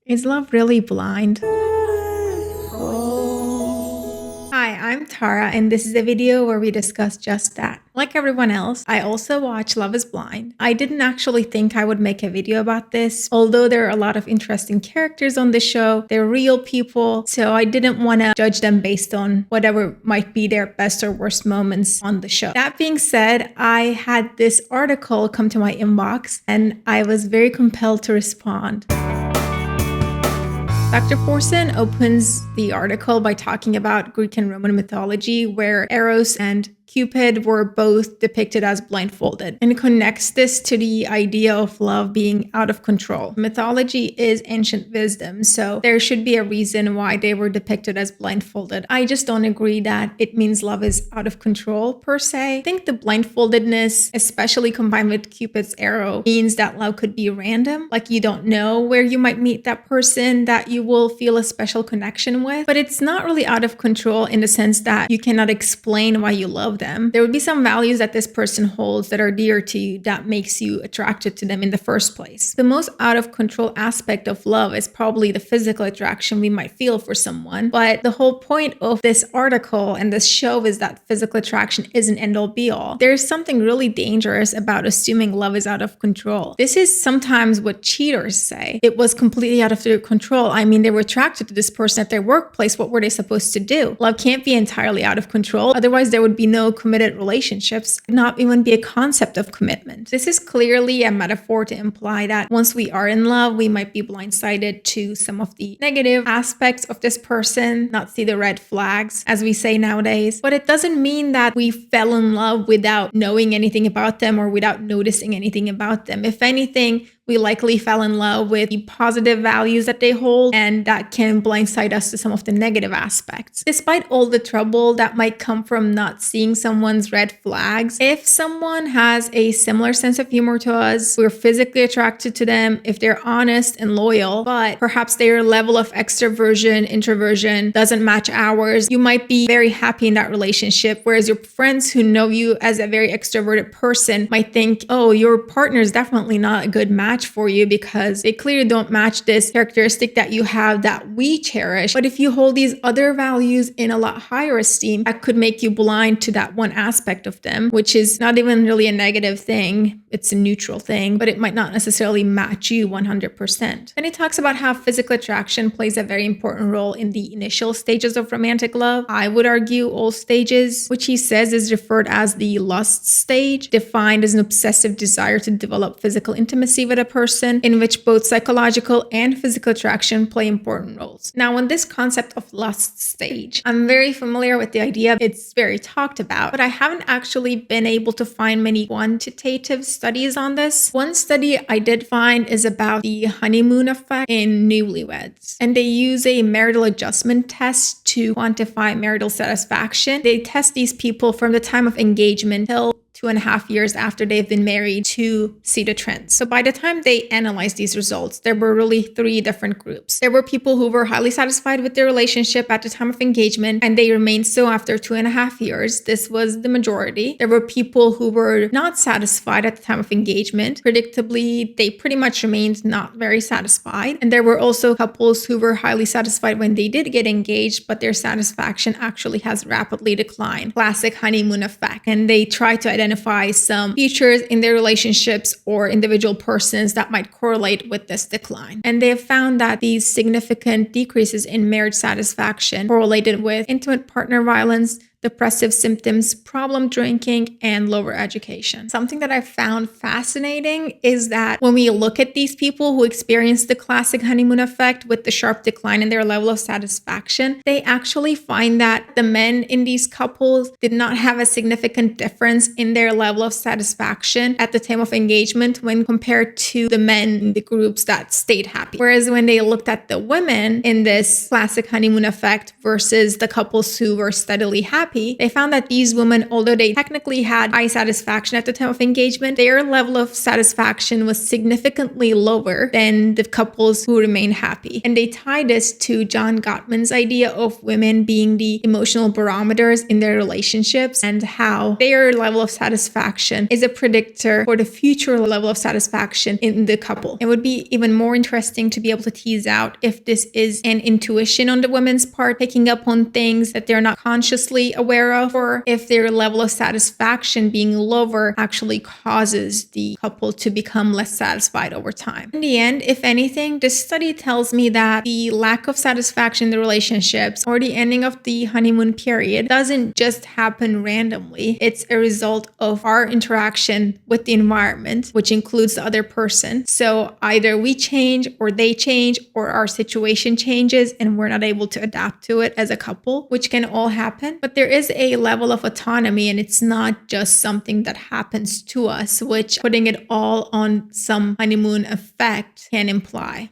Is love really blind? Hi, I'm Tara, and this is a video where we discuss just that. Like everyone else, I also watch Love is Blind. I didn't actually think I would make a video about this, although there are a lot of interesting characters on the show. They're real people, so I didn't want to judge them based on whatever might be their best or worst moments on the show. That being said, I had this article come to my inbox, and I was very compelled to respond. Dr. Forcén opens the article by talking about Greek and Roman mythology, where Eros and Cupid were both depicted as blindfolded, and connects this to the idea of love being out of control. Mythology is ancient wisdom, so there should be a reason why they were depicted as blindfolded. I just don't agree that it means love is out of control per se. I think the blindfoldedness, especially combined with Cupid's arrow, means that love could be random, like you don't know where you might meet that person that you will feel a special connection with, but it's not really out of control in the sense that you cannot explain why you love them. There would be some values that this person holds that are dear to you that makes you attracted to them in the first place. The most out of control aspect of love is probably the physical attraction we might feel for someone, but the whole point of this article and this show is that physical attraction isn't end all be all. There's something really dangerous about assuming love is out of control. This is sometimes what cheaters say. It was completely out of their control. I mean, they were attracted to this person at their workplace. What were they supposed to do? Love can't be entirely out of control. Otherwise, there would be no committed relationships, not even be a concept of commitment. This is clearly a metaphor to imply that once we are in love, we might be blindsided to some of the negative aspects of this person, not see the red flags, as we say nowadays. But it doesn't mean that we fell in love without knowing anything about them or without noticing anything about them. If anything, we likely fell in love with the positive values that they hold, and that can blindside us to some of the negative aspects. Despite all the trouble that might come from not seeing someone's red flags, if someone has a similar sense of humor to us, we're physically attracted to them, if they're honest and loyal, but perhaps their level of extroversion, introversion doesn't match ours, you might be very happy in that relationship, whereas your friends who know you as a very extroverted person might think, oh, your partner is definitely not a good match for you because they clearly don't match this characteristic that you have that we cherish. But if you hold these other values in a lot higher esteem, that could make you blind to that one aspect of them, which is not even really a negative thing. It's a neutral thing, but it might not necessarily match you 100%. Then he talks about how physical attraction plays a very important role in the initial stages of romantic love. I would argue all stages, which he says is referred as the lust stage, defined as an obsessive desire to develop physical intimacy with a person, in which both psychological and physical attraction play important roles. Now, on this concept of lust stage, I'm very familiar with the idea. It's very talked about, but I haven't actually been able to find many quantitative studies on this. One study I did find is about the honeymoon effect in newlyweds, and they use a marital adjustment test to quantify marital satisfaction. They test these people from the time of engagement till 2.5 years after they've been married to see the trends. So by the time they analyzed these results, there were really 3 different groups. There were people who were highly satisfied with their relationship at the time of engagement, and they remained so after 2.5 years. This was the majority. There were people who were not satisfied at the time of engagement. Predictably, they pretty much remained not very satisfied. And there were also couples who were highly satisfied when they did get engaged, but their satisfaction actually has rapidly declined. Classic honeymoon effect. And they try to identify some features in their relationships or individual persons that might correlate with this decline. And they have found that these significant decreases in marriage satisfaction correlated with intimate partner violence, depressive symptoms, problem drinking, and lower education. Something that I found fascinating is that when we look at these people who experience the classic honeymoon effect with the sharp decline in their level of satisfaction, they actually find that the men in these couples did not have a significant difference in their level of satisfaction at the time of engagement when compared to the men in the groups that stayed happy. Whereas when they looked at the women in this classic honeymoon effect versus the couples who were steadily happy, happy, they found that these women, although they technically had high satisfaction at the time of engagement, their level of satisfaction was significantly lower than the couples who remained happy. And they tie this to John Gottman's idea of women being the emotional barometers in their relationships, and how their level of satisfaction is a predictor for the future level of satisfaction in the couple. It would be even more interesting to be able to tease out if this is an intuition on the women's part, picking up on things that they're not consciously aware of, or if their level of satisfaction being lower actually causes the couple to become less satisfied over time. In the end, if anything, this study tells me that the lack of satisfaction in the relationships or the ending of the honeymoon period doesn't just happen randomly. It's a result of our interaction with the environment, which includes the other person. So either we change or they change, or our situation changes and we're not able to adapt to it as a couple, which can all happen. But there is a level of autonomy, and it's not just something that happens to us, which putting it all on some honeymoon effect can imply.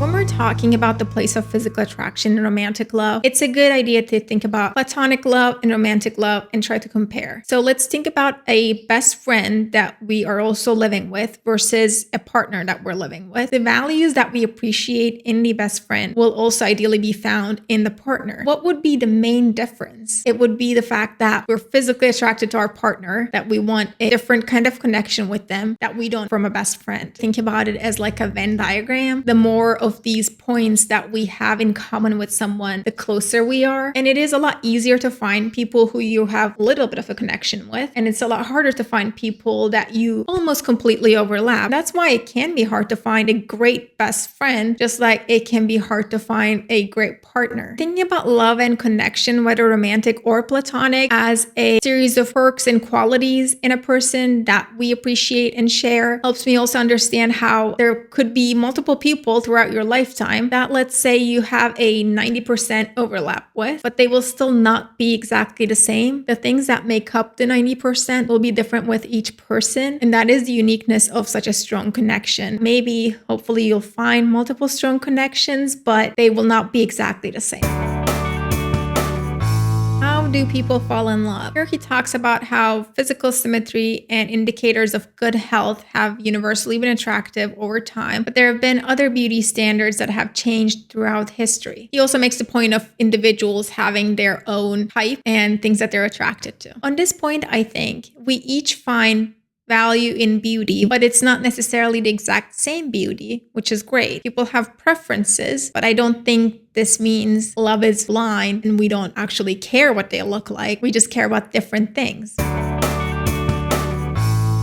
When we're talking about the place of physical attraction in romantic love, it's a good idea to think about platonic love and romantic love and try to compare. So let's think about a best friend that we are also living with versus a partner that we're living with. The values that we appreciate in the best friend will also ideally be found in the partner. What would be the main difference? It would be the fact that we're physically attracted to our partner, that we want a different kind of connection with them that we don't from a best friend. Think about it as like a Venn diagram. The more of these points that we have in common with someone, the closer we are. And it is a lot easier to find people who you have a little bit of a connection with. And it's a lot harder to find people that you almost completely overlap. That's why it can be hard to find a great best friend, just like it can be hard to find a great partner. Thinking about love and connection, whether romantic or platonic, as a series of perks and qualities in a person that we appreciate and share, helps me also understand how there could be multiple people throughout your lifetime that, let's say, you have a 90% overlap with, but they will still not be exactly the same. The things that make up the 90% will be different with each person, and that is the uniqueness of such a strong connection. Maybe, hopefully, you'll find multiple strong connections, but they will not be exactly the same. How do people fall in love? Here he talks about how physical symmetry and indicators of good health have universally been attractive over time, but there have been other beauty standards that have changed throughout history. He also makes the point of individuals having their own type and things that they're attracted to. On this point, I think we each find value in beauty, but it's not necessarily the exact same beauty, which is great. People have preferences, but I don't think this means love is blind and we don't actually care what they look like. We just care about different things.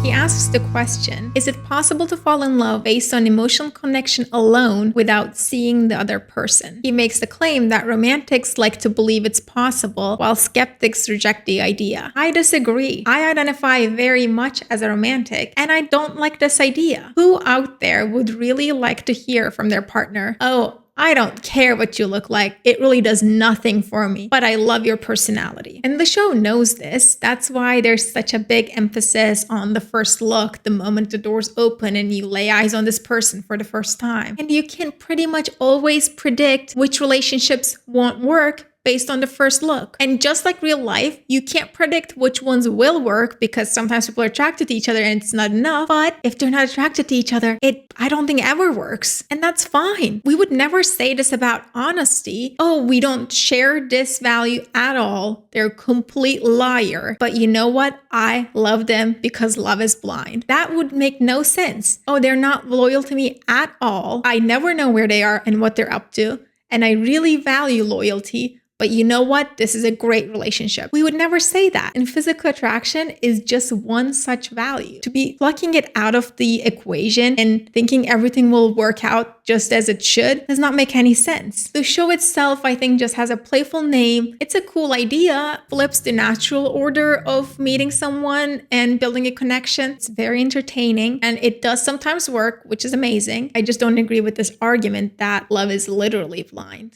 He asks the question, is it possible to fall in love based on emotional connection alone without seeing the other person? He makes the claim that romantics like to believe it's possible, while skeptics reject the idea. I disagree. I identify very much as a romantic, and I don't like this idea. Who out there would really like to hear from their partner, "Oh, I don't care what you look like. It really does nothing for me, but I love your personality." And the show knows this. That's why there's such a big emphasis on the first look, the moment the doors open and you lay eyes on this person for the first time. And you can pretty much always predict which relationships won't work based on the first look. And just like real life, you can't predict which ones will work, because sometimes people are attracted to each other and it's not enough. But if they're not attracted to each other, I don't think ever works. And that's fine. We would never say this about honesty. "Oh, we don't share this value at all. They're a complete liar. But you know what? I love them because love is blind." That would make no sense. "Oh, they're not loyal to me at all. I never know where they are and what they're up to. And I really value loyalty. But you know what? This is a great relationship." We would never say that. And physical attraction is just one such value. To be plucking it out of the equation and thinking everything will work out just as it should does not make any sense. The show itself, I think, just has a playful name. It's a cool idea, flips the natural order of meeting someone and building a connection. It's very entertaining, and it does sometimes work, which is amazing. I just don't agree with this argument that love is literally blind.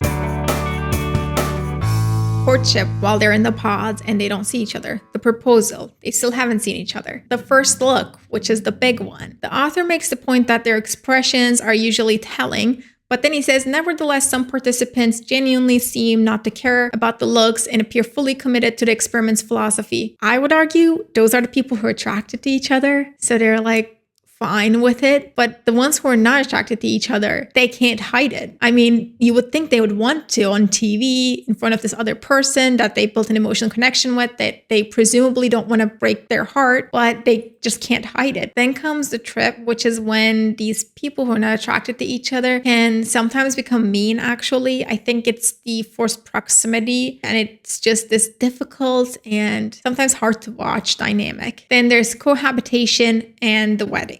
Courtship, while they're in the pods and they don't see each other. The proposal, they still haven't seen each other. The first look, which is the big one. The author makes the point that their expressions are usually telling, But then he says, nevertheless, some participants genuinely seem not to care about the looks and appear fully committed to the experiment's philosophy. I would argue those are the people who are attracted to each other. So they're like, fine with it, but the ones who are not attracted to each other, they can't hide it. I mean, you would think they would want to on TV in front of this other person that they built an emotional connection with, that they presumably don't want to break their heart, but they just can't hide it. Then comes the trip, which is when these people who are not attracted to each other can sometimes become mean, actually. I think it's the forced proximity, and it's just this difficult and sometimes hard to watch dynamic. Then there's cohabitation and the wedding.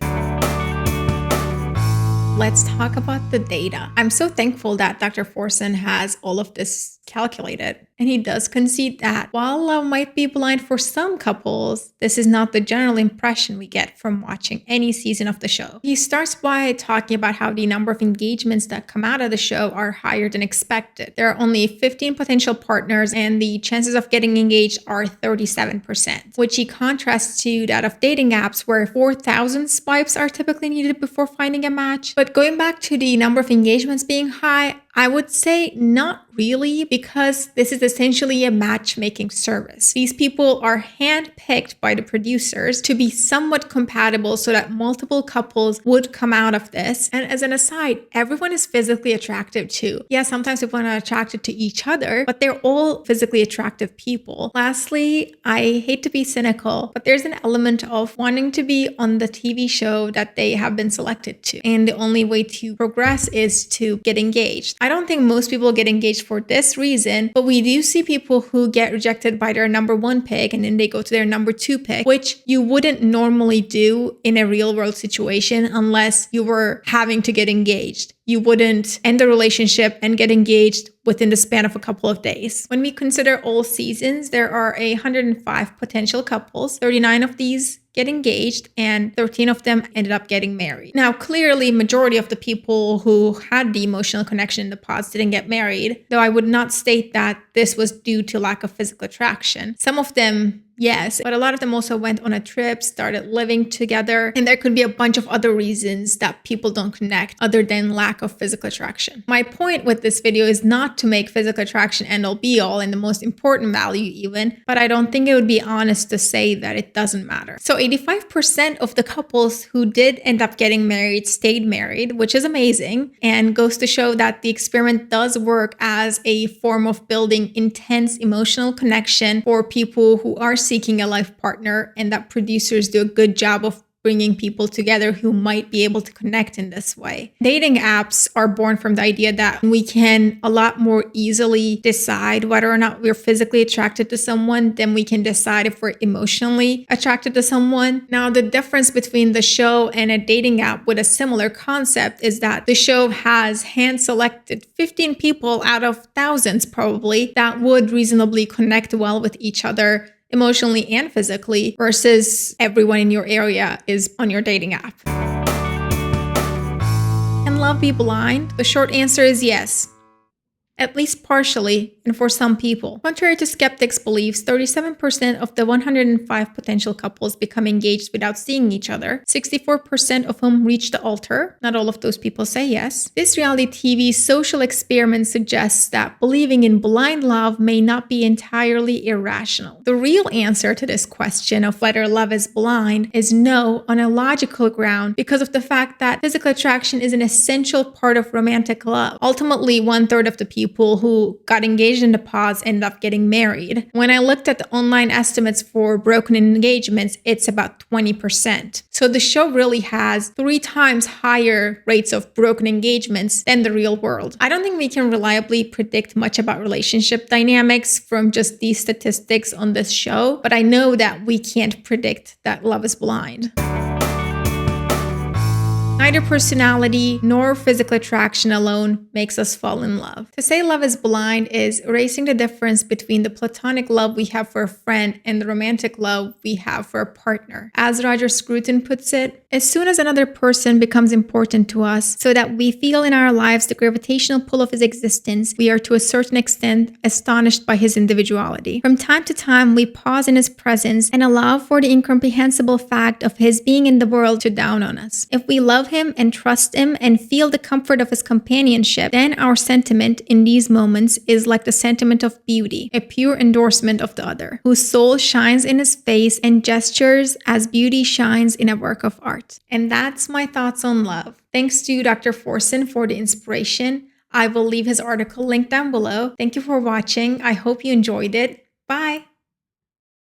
Let's talk about the data. I'm so thankful that Dr. Forcén has all of this calculated. And he does concede that while love might be blind for some couples, this is not the general impression we get from watching any season of the show. He starts by talking about how the number of engagements that come out of the show are higher than expected. There are only 15 potential partners and the chances of getting engaged are 37%, which he contrasts to that of dating apps where 4,000 swipes are typically needed before finding a match. But going back to the number of engagements being high, I would say not really, because this is essentially a matchmaking service. These people are handpicked by the producers to be somewhat compatible so that multiple couples would come out of this. And as an aside, everyone is physically attractive too. Yeah, sometimes people are not attracted to each other, but they're all physically attractive people. Lastly, I hate to be cynical, but there's an element of wanting to be on the TV show that they have been selected to. And the only way to progress is to get engaged. I don't think most people get engaged for this reason, but we do see people who get rejected by their number one pick and then they go to their number two pick, which you wouldn't normally do in a real world situation unless you were having to get engaged. You wouldn't end the relationship and get engaged within the span of a couple of days. When we consider all seasons, there are 105 potential couples. 39 of these get engaged and 13 of them ended up getting married. Now, clearly, majority of the people who had the emotional connection in the pods didn't get married, though I would not state that this was due to lack of physical attraction. Some of them, yes, but a lot of them also went on a trip, started living together, and there could be a bunch of other reasons that people don't connect other than lack of physical attraction. My point with this video is not to make physical attraction end all be all and the most important value even, but I don't think it would be honest to say that it doesn't matter. So 85% of the couples who did end up getting married stayed married, which is amazing and goes to show that the experiment does work as a form of building intense emotional connection for people who are seeking a life partner, and that producers do a good job of bringing people together who might be able to connect in this way. Dating apps are born from the idea that we can a lot more easily decide whether or not we're physically attracted to someone than we can decide if we're emotionally attracted to someone. Now, the difference between the show and a dating app with a similar concept is that the show has hand-selected 15 people out of thousands probably that would reasonably connect well with each other emotionally and physically, versus everyone in your area is on your dating app. Can love be blind? The short answer is yes. At least partially, and for some people. Contrary to skeptics' beliefs, 37% of the 105 potential couples become engaged without seeing each other, 64% of whom reach the altar. Not all of those people say yes. This reality TV social experiment suggests that believing in blind love may not be entirely irrational. The real answer to this question of whether love is blind is no, on a logical ground, because of the fact that physical attraction is an essential part of romantic love. Ultimately, 1/3 of the people who got engaged in the pods ended up getting married. When I looked at the online estimates for broken engagements, it's about 20%. So the show really has 3 times higher rates of broken engagements than the real world. I don't think we can reliably predict much about relationship dynamics from just these statistics on this show, but I know that we can't predict that love is blind. Neither personality nor physical attraction alone makes us fall in love. To say love is blind is erasing the difference between the platonic love we have for a friend and the romantic love we have for a partner. As Roger Scruton puts it, As soon as another person becomes important to us, so that we feel in our lives the gravitational pull of his existence, we are to a certain extent astonished by his individuality. From time to time, we pause in his presence and allow for the incomprehensible fact of his being in the world to dawn on us. If we love him and trust him and feel the comfort of his companionship, then our sentiment in these moments is like the sentiment of beauty, a pure endorsement of the other, whose soul shines in his face and gestures as beauty shines in a work of art. And that's my thoughts on love. Thanks to Dr. Forcén for the inspiration. I will leave his article linked down below. Thank you for watching. I hope you enjoyed it. Bye.